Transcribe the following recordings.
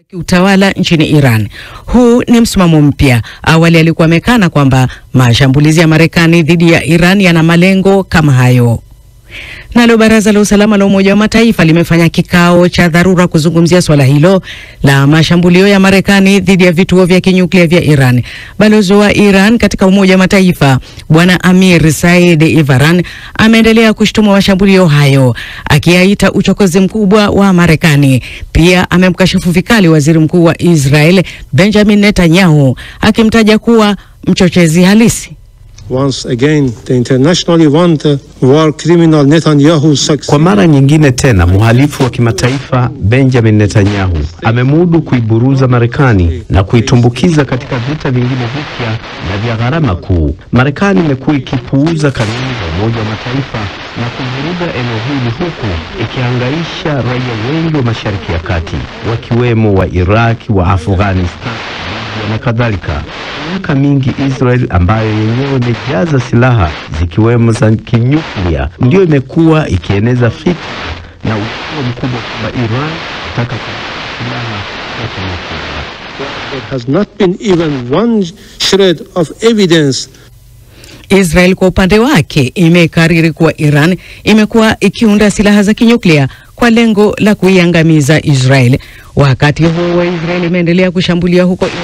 kiutawala nchini Iran. Huu ni msimamo mpya. Awali alikuwa amekana kwamba mashambulizi ya Marekani dhidi ya Iran yana malengo kama hayo. Nalo Baraza la Usalama la Umoja wa Mataifa limefanya kikao cha dharura kuzungumzia swala hilo la mashambulio ya Marekani dhidi ya vituo vya kinyuklia vya Iran. Balozi wa Iran katika Umoja wa Mataifa, Bwana Amir Said Ivaran, ameendelea kushtumu mashambulio hayo, akiyaita uchokozi mkubwa wa Marekani. Pia amemkashifu vikali Waziri Mkuu wa Israel Benjamin Netanyahu, akimtaja kuwa mchochezi halisi. Once again, the internationally wanted war criminal Netanyahu kwa mara nyingine tena mhalifu wa kimataifa Benjamin Netanyahu amemudu kuiburuza Marekani na kuitumbukiza katika vita vingine vipya na vya gharama kuu. Marekani imekuwa ikipuuza kanuni za Umoja wa Mataifa na kuvuruga eneo hili, huku ikihangaisha raia wengi wa Mashariki ya Kati, wakiwemo wa Iraq, wa Afghanistan na kadhalika. Miaka mingi Israel, ambayo yenyewe imejaza silaha zikiwemo za kinyuklia, ndio imekuwa ikieneza fitna na uovu mkubwa kwa Iran kutaka silaha za kinyuklia. There has not been even one shred of evidence. Israel kwa upande wake imekariri kuwa Iran imekuwa ikiunda silaha za kinyuklia kwa lengo la kuiangamiza Israel. Wakati huo Israel imeendelea kushambulia huko Iran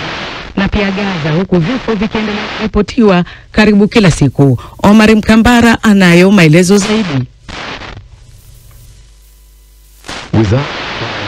na pia Gaza, huku vifo vikiendelea kuripotiwa karibu kila siku. Omar Mkambara anayo maelezo zaidi. Wizara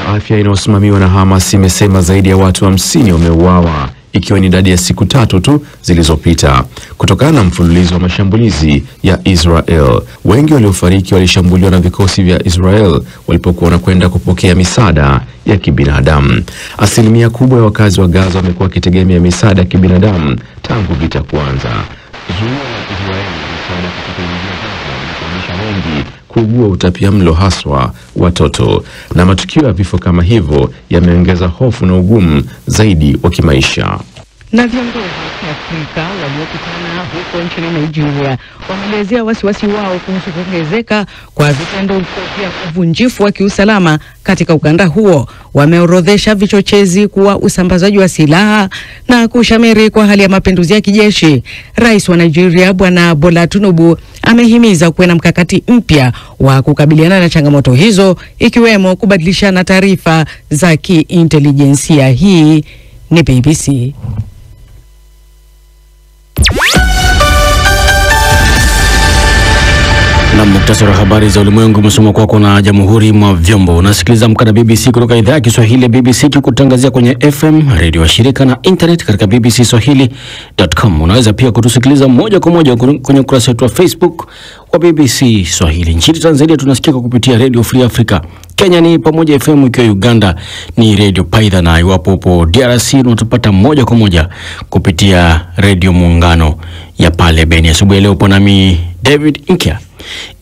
ya Afya inayosimamiwa na Hamas imesema zaidi ya watu 50 wameuawa, ikiwa ni idadi ya siku 3 tu zilizopita kutokana na mfululizo wa mashambulizi ya Israel. Wengi waliofariki walishambuliwa na vikosi vya Israel walipokuwa wanakwenda kupokea misaada ya kibinadamu. Asilimia kubwa ya wakazi wa Gaza wamekuwa wakitegemea misaada ya kibinadamu tangu vita kuanza. Zuio la Israel misaada katika eneo la Gaza limesababisha wengi kuugua utapiamlo, haswa watoto, na matukio ya vifo kama hivyo yameongeza hofu na ugumu zaidi wa kimaisha. Na viongozi wa Afrika waliokutana huko nchini Nigeria wameelezea wasiwasi wao kuhusu kuongezeka kwa vitendo vya uvunjifu wa kiusalama katika ukanda huo. Wameorodhesha vichochezi kuwa usambazaji wa silaha na kushamiri kwa hali ya mapinduzi ya kijeshi. Rais wa Nigeria Bwana Bola Tinubu amehimiza kuwe na mkakati mpya wa kukabiliana na changamoto hizo, ikiwemo kubadilishana taarifa za kiintelijensia. Hii ni BBC. Na muktasari wa habari za ulimwengu msomo kwako na Jamhuri mwa Vyombo. Unasikiliza Amka na BBC kutoka idhaa ya Kiswahili ya BBC, kikutangazia kwenye FM, radio wa shirika na internet katika bbcswahili.com. Unaweza pia kutusikiliza moja kwa moja kwenye ukurasa wetu wa Facebook wa BBC Swahili. Nchini Tanzania tunasikika kupitia Radio Free Africa. Kenya ni Pamoja FM, ikiwa Uganda ni Radio Paidha, na iwapo upo DRC unatupata moja kwa moja kupitia Radio Muungano ya pale Beni. Asubuhi leo upo nami David Inkia.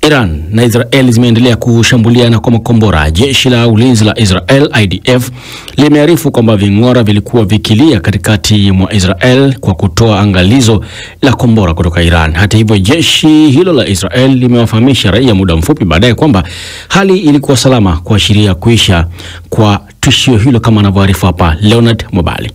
Iran na Israel zimeendelea kushambuliana kwa makombora. Jeshi la ulinzi la Israel IDF limearifu kwamba ving'ora vilikuwa vikilia katikati mwa Israel kwa kutoa angalizo la kombora kutoka Iran. Hata hivyo, jeshi hilo la Israel limewafahamisha raia muda mfupi baadaye kwamba hali ilikuwa salama, kuashiria kuisha kwa tishio hilo, kama anavyoarifu hapa Leonard Mobali.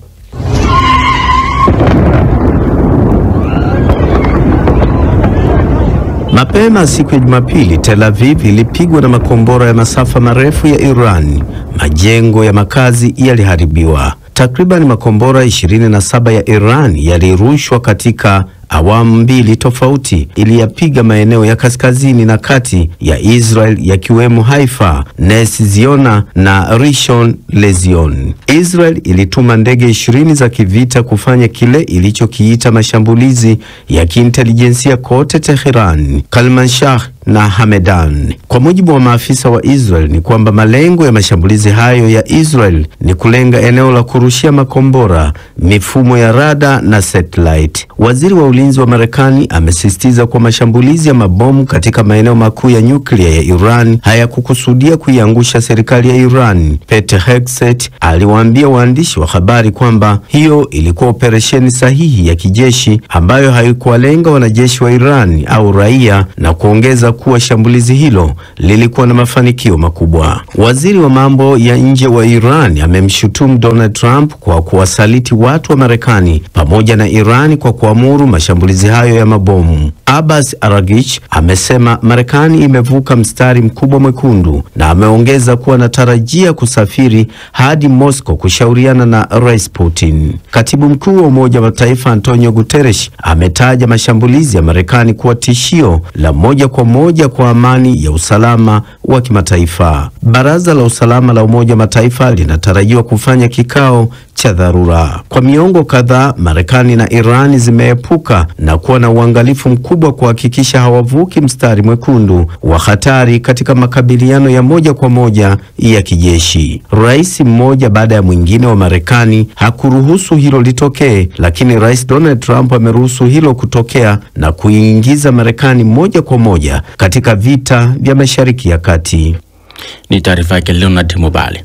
Mapema siku ya Jumapili, Tel Aviv ilipigwa na makombora ya masafa marefu ya Iran. Majengo ya makazi yaliharibiwa. Takriban makombora 27 ya Iran yalirushwa katika awamu mbili tofauti, iliyapiga maeneo ya kaskazini na kati ya Israel, yakiwemo Haifa, Nes Ziona na Rishon Lezion. Israel ilituma ndege 20 za kivita kufanya kile ilichokiita mashambulizi ya kiintelijensia kote Tehran, Kalmanshah na Hamedan. Kwa mujibu wa maafisa wa Israel ni kwamba malengo ya mashambulizi hayo ya Israel ni kulenga eneo la kurushia makombora, mifumo ya rada na satellite. Waziri wa ulinzi wa Marekani amesisitiza kwa mashambulizi ya mabomu katika maeneo makuu ya nyuklia ya Iran hayakukusudia kuiangusha serikali ya Iran. Pete Hegseth aliwaambia waandishi wa habari kwamba hiyo ilikuwa operesheni sahihi ya kijeshi ambayo haikuwalenga wanajeshi wa Iran au raia, na kuongeza kuwa shambulizi hilo lilikuwa na mafanikio makubwa. Waziri wa mambo ya nje wa Iran amemshutumu Donald Trump kwa kuwasaliti watu wa Marekani pamoja na Iran kwa kuamuru mashambulizi hayo ya mabomu. Abbas Araghchi amesema Marekani imevuka mstari mkubwa mwekundu na ameongeza kuwa anatarajia kusafiri hadi Moscow kushauriana na Rais Putin. Katibu mkuu wa Umoja wa Mataifa Antonio Guterres ametaja mashambulizi ya Marekani kuwa tishio la moja kwa moja kwa amani ya usalama wa kimataifa. Baraza la Usalama la Umoja wa Mataifa linatarajiwa kufanya kikao cha dharura. Kwa miongo kadhaa, Marekani na Iran zimeepuka na kuwa na uangalifu mkubwa kuhakikisha hawavuki mstari mwekundu wa hatari katika makabiliano ya moja kwa moja ya kijeshi. Rais mmoja baada ya mwingine wa Marekani hakuruhusu hilo litokee, lakini Rais Donald Trump ameruhusu hilo kutokea na kuingiza Marekani moja kwa moja katika vita vya Mashariki ya Kati. Ni taarifa yake Leonard Mubali.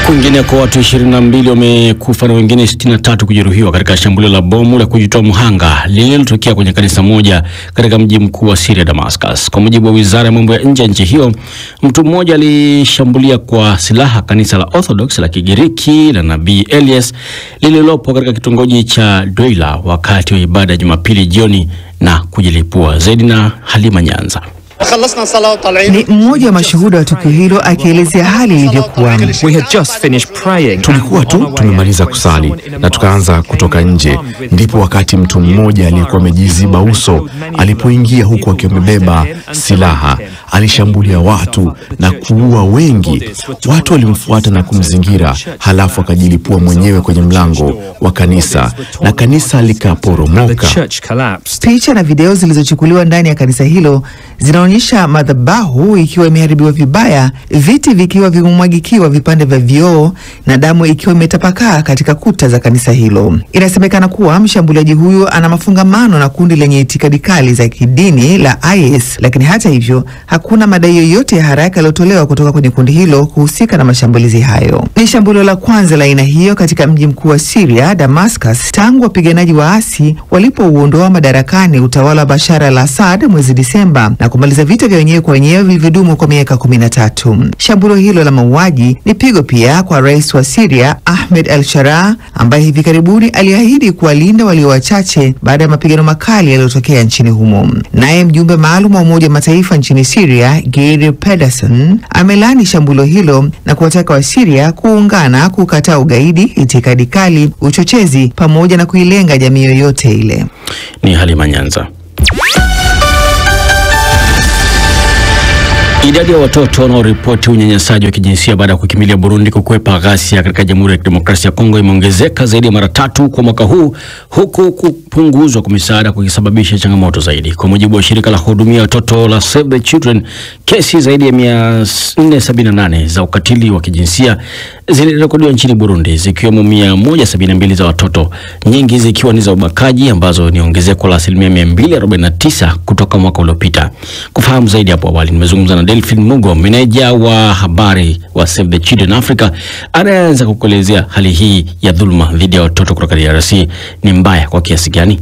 Kwingine kwa watu 22 wamekufa na wengine 63 kujeruhiwa katika shambulio la bomu la kujitoa mhanga lililotokea kwenye kanisa moja katika mji mkuu wa Syria, Damascus. Kwa mujibu wa Wizara ya Mambo ya Nje ya nchi hiyo, mtu mmoja alishambulia kwa silaha kanisa la Orthodox la Kigiriki la Nabii Elias lililopo katika kitongoji cha Doila wakati wa ibada ya Jumapili jioni na kujilipua. Zaidi na Halima Nyanza. Ni mmoja wa mashuhuda wa tukio hilo akielezea hali ilivyokuwa. Tulikuwa tu tumemaliza kusali na tukaanza kutoka nje, ndipo wakati mtu mmoja aliyekuwa amejiziba uso alipoingia huku akiwa amebeba silaha. Alishambulia watu na kuua wengi. Watu walimfuata na kumzingira, halafu akajilipua mwenyewe kwenye mlango wa kanisa na kanisa likaporomoka. Picha na video zilizochukuliwa ndani ya kanisa hilo zinaonyesha madhabahu ikiwa imeharibiwa vibaya, viti vikiwa vimemwagikiwa vipande vya vioo na damu ikiwa imetapakaa katika kuta za kanisa hilo. Inasemekana kuwa mshambuliaji huyo ana mafungamano na kundi lenye itikadi kali za kidini la IS, lakini hata hivyo hakuna madai yoyote ya haraka yaliyotolewa kutoka kwenye kundi hilo kuhusika na mashambulizi hayo. Ni shambulio la kwanza la aina hiyo katika mji mkuu wa Syria, Damascus, tangu wapiganaji waasi walipouondoa madarakani utawala wa Bashar al-Assad mwezi Disemba na kumaliza vita vya wenyewe kwa wenyewe vilivyodumu kwa miaka 13. Shambulio hilo la mauaji ni pigo pia kwa rais wa Syria Ahmed al-Sharaa ambaye hivi karibuni aliahidi kuwalinda walio wachache baada ya mapigano makali yaliyotokea nchini humo. Naye mjumbe maalum wa Umoja wa Mataifa nchini Syria Geir Pedersen amelani shambulio hilo na kuwataka wa Syria kuungana kukataa ugaidi, itikadi kali, uchochezi pamoja na kuilenga jamii yoyote ile. Ni Halima Nyanza. Idadi ya watoto wanaoripoti unyanyasaji wa kijinsia baada ya kukimbilia Burundi kukwepa ghasia katika Jamhuri ya Kidemokrasia ya Kongo imeongezeka zaidi ya mara 3 kwa mwaka huu, huku kupunguzwa kwa misaada kukisababisha changamoto zaidi. Kwa mujibu wa shirika la hudumia watoto la Save the Children, kesi zaidi ya 478 za ukatili wa kijinsia zilirekodiwa nchini Burundi, zikiwemo 172 za watoto, nyingi zikiwa ni za ubakaji ambazo ni ongezeko la 249 kutoka mwaka uliopita. Kufahamu zaidi hapo awali nimezungumza na Delphine Mugo, meneja wa habari wa Save the Children Africa, anaanza kukuelezea hali hii ya dhuluma dhidi ya watoto kutoka DRC ni mbaya kwa kiasi gani.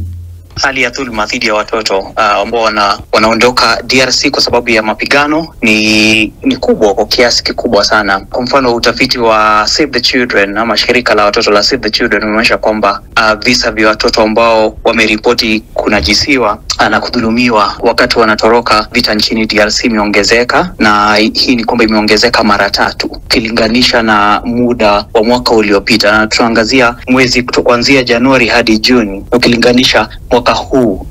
Hali ya dhuluma dhidi ya watoto ambao wanaondoka DRC kwa sababu ya mapigano ni kubwa kwa kiasi kikubwa sana. Kwa mfano, utafiti wa Save the Children ama shirika la watoto la Save the Children umeonyesha kwamba visa vya watoto ambao wameripoti kunajisiwa na kudhulumiwa wakati wanatoroka vita nchini DRC imeongezeka, na hii ni kwamba imeongezeka mara 3 ukilinganisha na muda wa mwaka uliopita. Na tunaangazia mwezi kuanzia Januari hadi Juni, ukilinganisha mwaka huu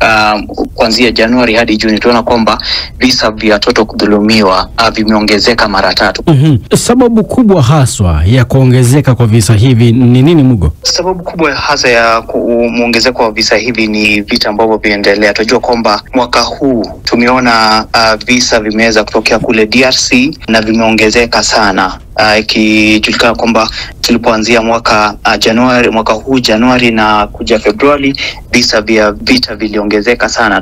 kuanzia Januari hadi Juni, tunaona kwamba visa vya watoto kudhulumiwa vimeongezeka mara 3. Sababu kubwa haswa ya kuongezeka kwa visa hivi ni nini, Mugo? Sababu kubwa hasa ya kuongezeka kwa visa hivi ni vita ambavyo vinaendelea. Tunajua kwamba mwaka huu tumeona visa vimeweza kutokea kule DRC na vimeongezeka sana, ikijulikana kwamba tulipoanzia mwaka huu Januari na kuja Februari, vita viliongezeka sana.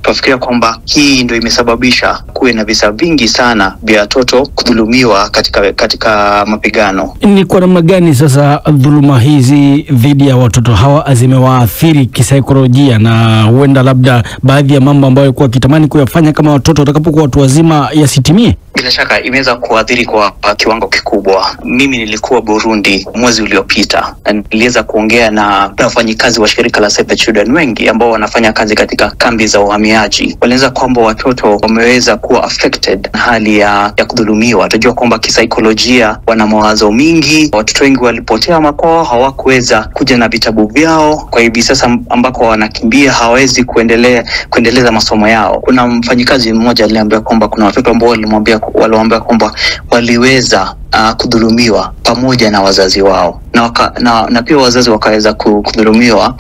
Tunafikiria kwamba hii ndio imesababisha kuwe na visa vingi sana vya watoto kudhulumiwa katika mapigano. Ni kwa namna gani sasa dhuluma hizi dhidi ya watoto hawa zimewaathiri kisaikolojia, na huenda labda baadhi ya mambo ambayo walikuwa kitamani kuyafanya kama watoto watakapokuwa watu wazima yasitimie? Bila shaka imeweza kuathiri kwa kiwango kikubwa. Mimi nilikuwa Burundi mwezi uliopita na niliweza kuongea na wafanyikazi wa shirika la Save the Children wengi ambao wanafanya kazi katika kambi za uhamiaji. Walieleza kwamba watoto wameweza kuwa affected na hali ya kudhulumiwa. Tunajua kwamba kisaikolojia wana mawazo mingi. Watoto wengi walipotea makwao, hawakuweza kuja na vitabu vyao. Kwa hivi sasa ambako wanakimbia hawezi kuendeleza masomo yao. Kuna mfanyikazi mmoja aliniambia kwamba kuna watoto ambao waliwaambia kwamba waliweza kudhulumiwa pamoja na wazazi wao na pia wazazi wakaweza kudhulumiwa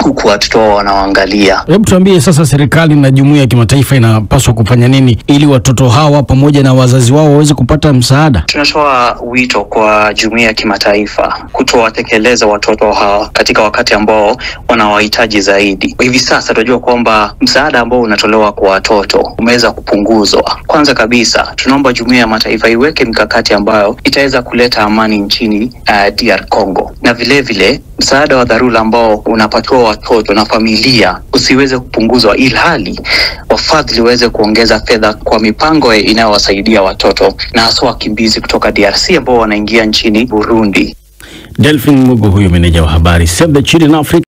huku watoto wao wanaangalia. Hebu tuambie sasa, serikali na jumuiya ya kimataifa inapaswa kufanya nini ili watoto hawa pamoja na wazazi wao waweze kupata msaada? Tunatoa wito kwa jumuiya ya kimataifa kutowatekeleza watoto hawa katika wakati ambao wanawahitaji zaidi. Hivi sasa tunajua kwamba msaada ambao unatolewa kwa watoto umeweza kupunguzwa. Kwanza kabisa, tunaomba jumuiya ya mataifa iweke mikakati ambayo itaweza kuleta amani nchini DR Congo, na vile msaada wa dharura ambao unapatiwa watoto na familia usiweze kupunguzwa, ilhali wafadhili waweze kuongeza fedha kwa mipango inayowasaidia watoto na hasa wakimbizi kutoka DRC ambao wanaingia nchini Burundi. Delphine Mugo, huyu meneja wa habari Save the Children Africa.